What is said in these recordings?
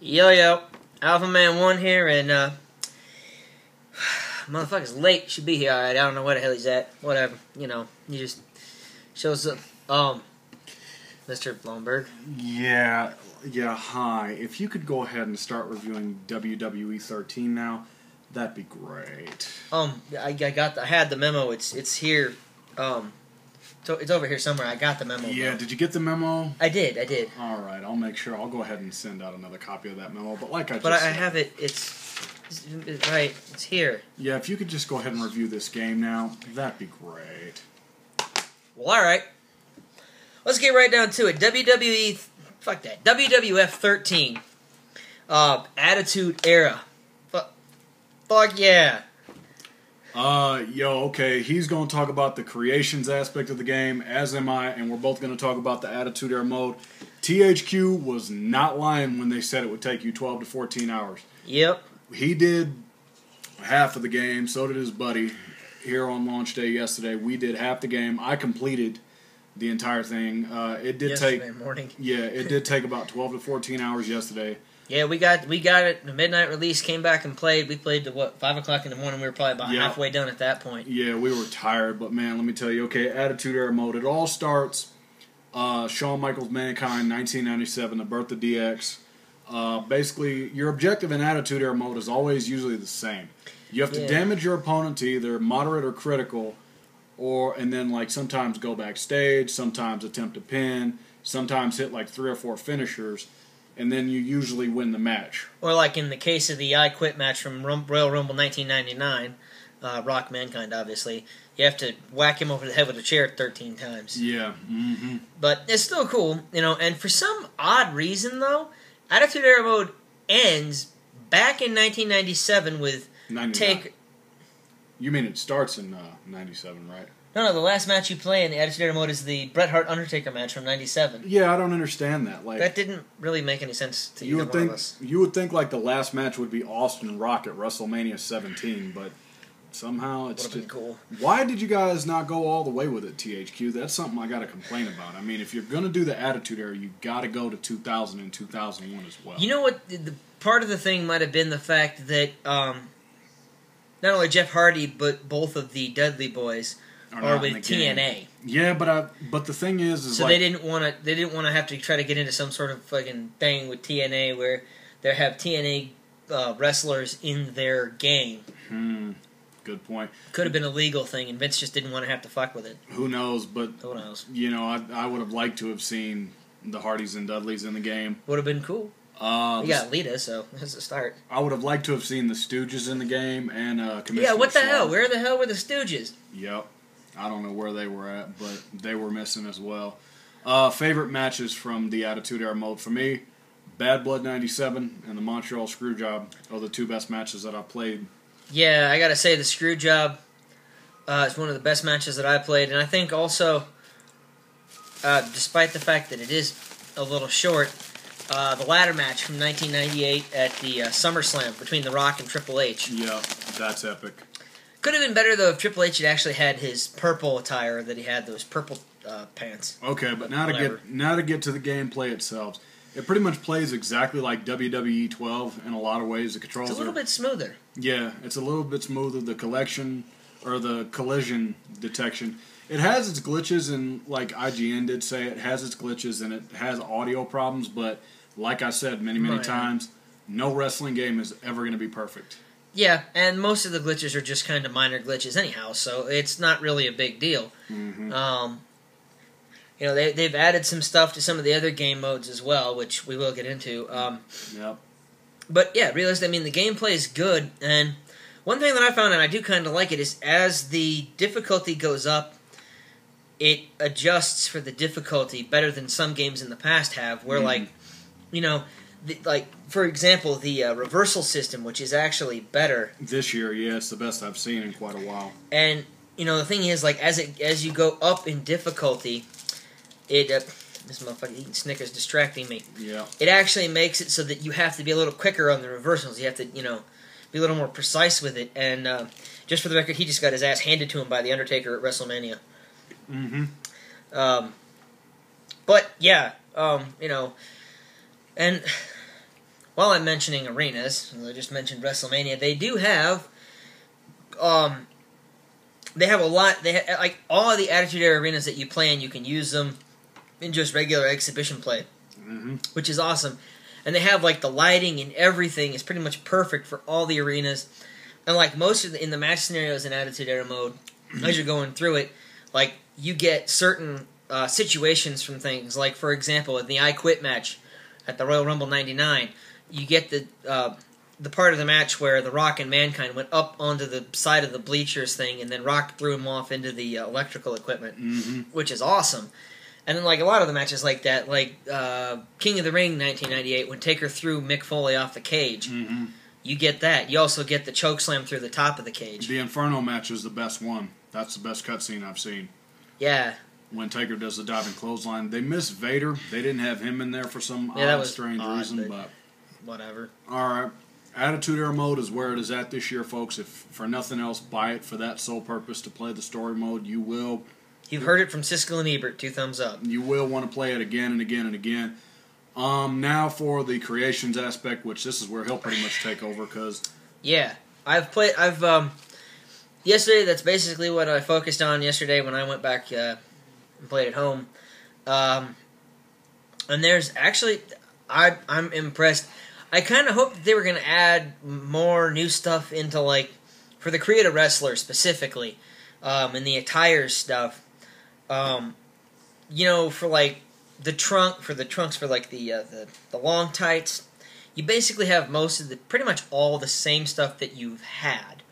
Yo, Alpha Man 1 here, and, motherfucker's late, should be here, alright, I don't know where the hell he's at, whatever, he just shows up, Mr. Blomberg. Yeah, hi. If you could go ahead and start reviewing WWE 13 now, that'd be great. I had the memo, it's here, it's over here somewhere, I got the memo. Yeah, did you get the memo? I did. Alright, I'll make sure, I'll go ahead and send out another copy of that memo, but like I just said. I said, have it, it's right, it's here. Yeah, if you could just go ahead and review this game now, that'd be great. Well, alright. Let's get right down to it. WWF 13. Attitude Era. Fuck yeah. Okay, he's going to talk about the creations aspect of the game, as am I, and we're both going to talk about the Attitude Era mode. THQ was not lying when they said it would take you 12 to 14 hours. Yep. He did half of the game, so did his buddy here on launch day yesterday. We did half the game. I completed the entire thing. It did yesterday morning. Yeah, it did take about 12 to 14 hours yesterday. Yeah, we got it. The midnight release, came back and played. We played to 5 o'clock in the morning. We were probably about halfway done at that point. Yeah, we were tired, but man, let me tell you. Okay, Attitude Era mode. It all starts. Shawn Michaels Mankind, 1997, the birth of DX. Basically, your objective in Attitude Era mode is always usually the same. You have to damage your opponent to either moderate or critical, and then like sometimes go backstage, sometimes attempt to pin, sometimes hit like 3 or 4 finishers, and then you usually win the match. Or like in the case of the I Quit match from Royal Rumble 1999, Rock Mankind, obviously, you have to whack him over the head with a chair 13 times. Yeah. Mm-hmm. But it's still cool, and for some odd reason, though, Attitude Era mode ends back in 1997 with 99. You mean it starts in 97, right? No, the last match you play in the Attitude Era mode is the Bret Hart Undertaker match from 97. Yeah, I don't understand that. Like, that didn't really make any sense to either one of us. You would think like the last match would be Austin Rock at WrestleMania 17, but somehow it's just cool. Why did you guys not go all the way with it, THQ? That's something I got to complain about. I mean, if you're going to do the Attitude Era, you got to go to 2000 and 2001 as well. You know what? The part of the thing might have been the fact that not only Jeff Hardy but both of the Dudley Boys are with TNA. Yeah, but the thing is so like, they didn't want to have to try to get into some sort of fucking thing with TNA where they have TNA wrestlers in their game. Good point. Could have been a legal thing, and Vince just didn't want to have to fuck with it. Who knows? But who knows? I would have liked to have seen the Hardys and Dudleys in the game. Would have been cool. We got Lita, so that's a start. I would have liked to have seen the Stooges in the game and Commissioner. Yeah, what the Shaw. hell? Where the hell were the Stooges? Yep. I don't know where they were at, but they were missing as well. Favorite matches from the Attitude Era mode for me, Bad Blood 97 and the Montreal Screwjob are the two best matches that I've played. Yeah, I gotta say the Screwjob is one of the best matches that I played, and I think also, despite the fact that it is a little short, the ladder match from 1998 at the SummerSlam between The Rock and Triple H. Yeah, that's epic. Could have been better, though, if Triple H had actually had his purple attire, that he had those purple pants. Okay, but now to get to the gameplay itself, it pretty much plays exactly like WWE 12 in a lot of ways. The controls it's a little bit smoother. Yeah, it's a little bit smoother. The collision detection. It has its glitches, and like IGN did say, it has its glitches and it has audio problems. But like I said many times, no wrestling game is ever going to be perfect. Yeah, and most of the glitches are just kind of minor glitches anyhow, so it's not really a big deal. Mm-hmm. They've added some stuff to some of the other game modes as well, which we will get into. Yep. But yeah, realistically, the gameplay is good, and one thing that I found, and I do kind of like it, is as the difficulty goes up, it adjusts for the difficulty better than some games in the past have, where for example, the reversal system, which is actually better this year. Yeah, it's the best I've seen in quite a while. And the thing is, like as you go up in difficulty, this motherfucker eating Snickers distracting me. Yeah. It actually makes it so that you have to be a little quicker on the reversals. You have to be a little more precise with it. And just for the record, he just got his ass handed to him by the Undertaker at WrestleMania. Mm-hmm. But yeah, and while I'm mentioning arenas, as I just mentioned WrestleMania, they do have, they have a lot. Like all of the Attitude Era arenas that you play in, you can use them in just regular exhibition play, which is awesome. And they have like the lighting and everything is pretty much perfect for all the arenas. And like most of in the match scenarios in Attitude Era mode, as you're going through it, like you get certain situations from things. Like for example, in the I Quit match at the Royal Rumble '99. You get the part of the match where The Rock and Mankind went up onto the side of the bleachers thing, and then Rock threw him off into the electrical equipment, which is awesome. And then, like a lot of the matches like that, like King of the Ring 1998, when Taker threw Mick Foley off the cage, you get that. You also get the chokeslam through the top of the cage. The Inferno match is the best one. That's the best cutscene I've seen. Yeah. When Taker does the diving clothesline, they missed Vader. They didn't have him in there for some odd, strange reason, but whatever. All right. Attitude Era mode is where it is at this year, folks. If for nothing else, buy it for that sole purpose to play the story mode. You will. You've heard it from Siskel and Ebert. 2 thumbs up. You will want to play it again and again and again. Now for the creations aspect, which this is where he'll pretty much take over, because yeah, yesterday. That's basically what I focused on yesterday when I went back and played at home. And there's actually, I'm impressed. I kind of hoped that they were going to add more new stuff into, like, for the Create a Wrestler specifically, and the attire stuff. You know, for, like, the trunks, for, like, the long tights, you basically have pretty much all the same stuff that you've had.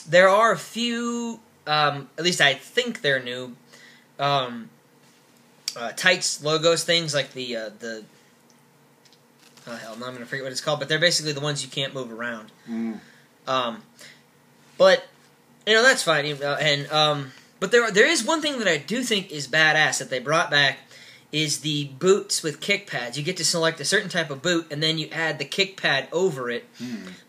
There are a few, at least I think they're new, tights logos, things like the oh hell, now I'm going to forget what it's called, but they're basically the ones you can't move around. But, you know, that's fine. But there is one thing that I do think is badass that they brought back, is the boots with kick pads. You get to select a certain type of boot, and then you add the kick pad over it.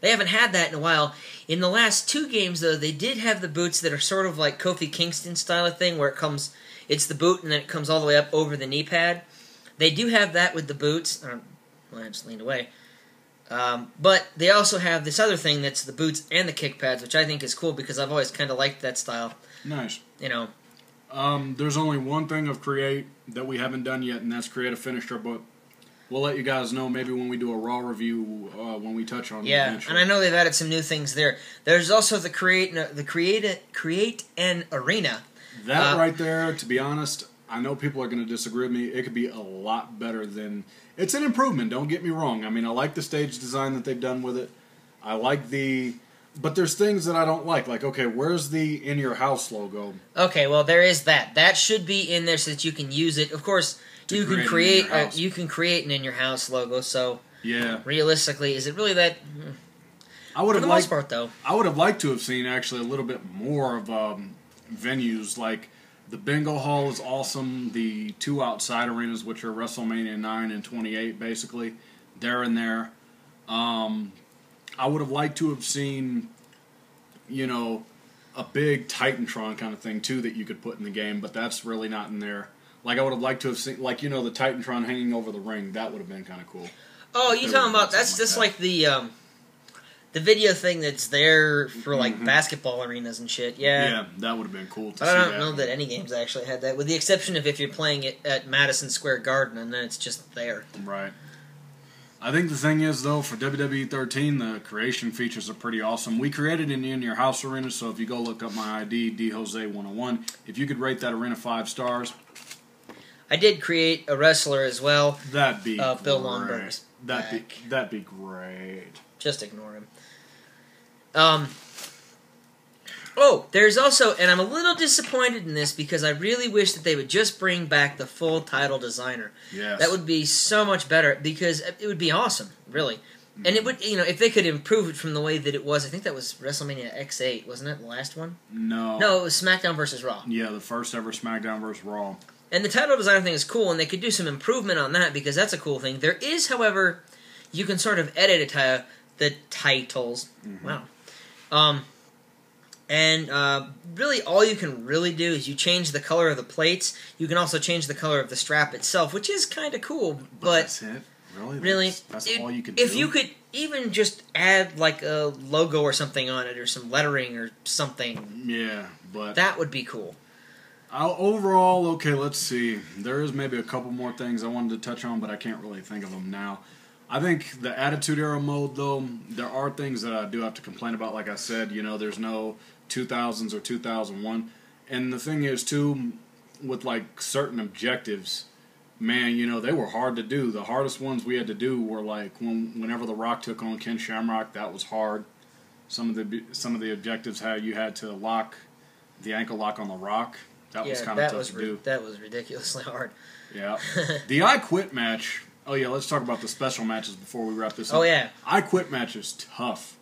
They haven't had that in a while. In the last 2 games, though, they did have the boots that are sort of like Kofi Kingston style of thing, where it's the boot and then it comes all the way up over the knee pad. They do have that with the boots. Well, I just leaned away. But they also have this other thing that's the boots and the kick pads, which I think is cool because I've always kind of liked that style. Nice. You know. There's only one thing of Create that we haven't done yet, and that's Create a Finisher, but we'll let you guys know maybe when we do a Raw review when we touch on it. Yeah, eventually. And I know they've added some new things there. There's also the Create an Arena. That right there, to be honest, I know people are going to disagree with me. It could be a lot better than... It's an improvement, don't get me wrong. I mean, I like the stage design that they've done with it. I like the... But there's things that I don't like. Like, okay, where's the In Your House logo? Okay, well, there is that. That should be in there so that you can use it. Of course, you can create an In Your House logo, so... Yeah. Realistically, is it really that... For the most part, though. I would have liked to have seen, actually, a little bit more of venues. Like, the Bingo Hall is awesome. The 2 outside arenas, which are WrestleMania 9 and 28, basically, they're in there. I would have liked to have seen, you know, a big Titantron kind of thing, too, that you could put in the game, but that's really not in there. Like, I would have liked to have seen, like, you know, the Titantron hanging over the ring. That would have been kind of cool. Oh, you talking about, that's just like the video thing that's there for, like, basketball arenas and shit, yeah. Yeah, that would have been cool to see. I don't know that any games actually had that, with the exception of if you're playing it at Madison Square Garden, and then it's just there. Right. I think the thing is, though, for WWE 13, the creation features are pretty awesome. We created an In Your House arena, so if you go look up my ID, DJose101, if you could rate that arena 5 stars. I did create a wrestler as well. That'd be Bill Lundberg's That'd be great. Just ignore him. Oh, there's also, and I'm a little disappointed in this because I really wish that they would just bring back the full title designer. Yes. That would be so much better because it would be awesome, really. And it would, you know, if they could improve it from the way that it was. I think that was WrestleMania X8, wasn't it? The last one? No, it was SmackDown vs. Raw. Yeah, the first ever SmackDown vs. Raw. And the title designer thing is cool, and they could do some improvement on that because that's a cool thing. There is, however, you can sort of edit the titles. Wow. And really, all you can really do is you change the color of the plates. You can also change the color of the strap itself, which is kind of cool. But that's it. Really? That's all you could do? If you could even just add like a logo or something on it, or some lettering or something. Yeah, but that would be cool. Overall, okay, let's see. There is maybe a couple more things I wanted to touch on, but I can't really think of them now. I think the Attitude Era mode, though, there are things that I do have to complain about. Like I said, there's no 2000s or 2001. And the thing is, too, with like certain objectives, man, they were hard to do. The hardest ones we had to do were like whenever The Rock took on Ken Shamrock, that was hard. Some of the objectives, how you had to lock the ankle lock on The Rock. That was kind of tough to do. That was ridiculously hard. Yeah. The I Quit match. Oh, yeah, let's talk about the special matches before we wrap this up. Oh, yeah. I Quit match is tough.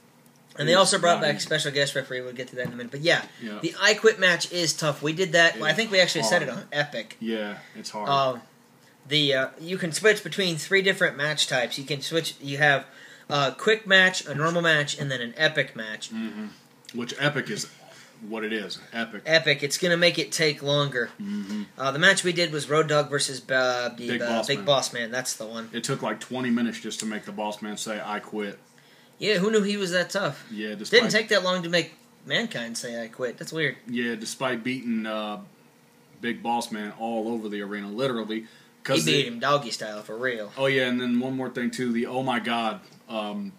And they also brought back special guest referee. We'll get to that in a minute. But yeah, the I Quit match is tough. We did that. I think we actually said it on Epic. Yeah, it's hard. You can switch between 3 different match types. You can switch. You have a quick match, a normal match, and then an epic match. Mm-hmm. Which Epic is what it is. Epic. Epic. It's going to make it take longer. Mm-hmm. The match we did was Road Dogg versus Big Boss Man. That's the one. It took like 20 minutes just to make the Boss Man say, I quit. Yeah, who knew he was that tough? Yeah, didn't take that long to make Mankind say, I quit. That's weird. Yeah, despite beating Big Boss Man all over the arena, literally. He beat him doggy style, for real. Oh, yeah, and then one more thing, too. The oh my god. Oh,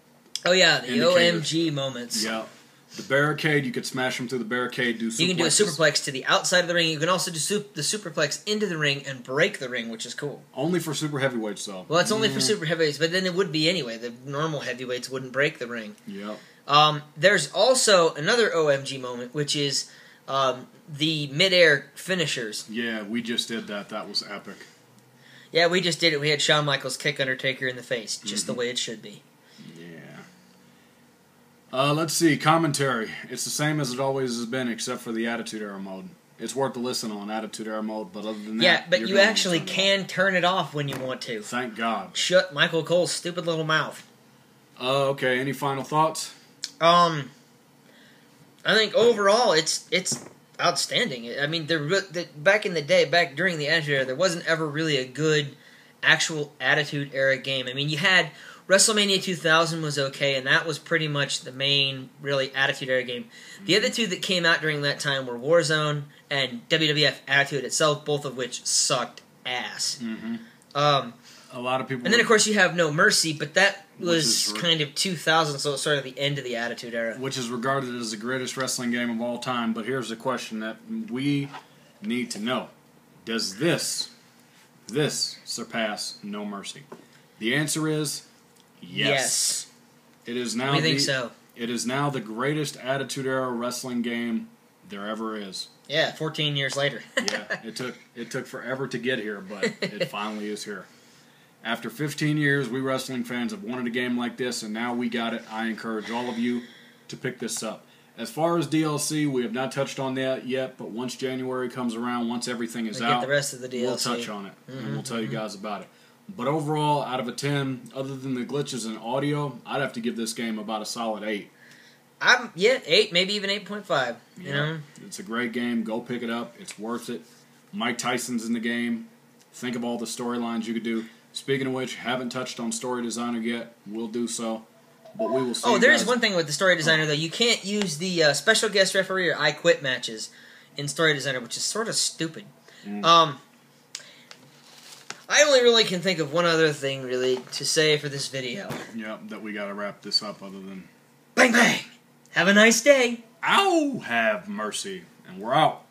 yeah, the OMG moments. Yeah. The barricade, you could smash them through the barricade, do suplexes. You can do a superplex to the outside of the ring. You can also do the superplex into the ring and break the ring, which is cool. Only for super heavyweights, though. Well, it's only for super heavyweights, but then it would be anyway. The normal heavyweights wouldn't break the ring. Yep. There's also another OMG moment, which is the midair finishers. Yeah, we just did that. That was epic. Yeah, we just did it. We had Shawn Michaels kick Undertaker in the face, just the way it should be. Let's see, commentary. It's the same as it always has been, except for the Attitude Era mode. It's worth to listen on Attitude Era mode, but other than that... Yeah, but you actually can turn it off when you want to. Thank God. Shut Michael Cole's stupid little mouth. Okay, any final thoughts? I think overall it's outstanding. I mean, back in the day, back during the Attitude Era, there wasn't ever really a good actual Attitude Era game. I mean, you had... WrestleMania 2000 was okay, and that was pretty much the main, really, Attitude Era game. The other two that came out during that time were Warzone and WWF Attitude itself, both of which sucked ass. Mm-hmm. A lot of people... And then, of course, you have No Mercy, but that was kind of 2000, so it's sort of the end of the Attitude Era. Which is regarded as the greatest wrestling game of all time, but here's the question that we need to know. Does this surpass No Mercy? The answer is... Yes. It is now. We think so. It is now the greatest Attitude Era wrestling game there ever is. Yeah, 14 years later. Yeah, it took forever to get here, but it finally is here. After 15 years, we wrestling fans have wanted a game like this, and now we got it. I encourage all of you to pick this up. As far as DLC, we have not touched on that yet, but once January comes around, once everything is out, get the rest of the DLC. We'll touch on it, and we'll tell you guys about it. But overall, out of a 10, other than the glitches in audio, I'd have to give this game about a solid 8. 8, maybe even 8.5. You know? It's a great game. Go pick it up. It's worth it. Mike Tyson's in the game. Think of all the storylines you could do. Speaking of which, haven't touched on Story Designer yet. We'll do so. But we will see. Oh, there is one thing with the Story Designer, though. You can't use the special guest referee or I Quit matches in Story Designer, which is sort of stupid. I only really can think of one other thing, really, to say for this video. Yep, that we gotta wrap this up other than... Bang, bang! Have a nice day! Ow! Have mercy. And we're out.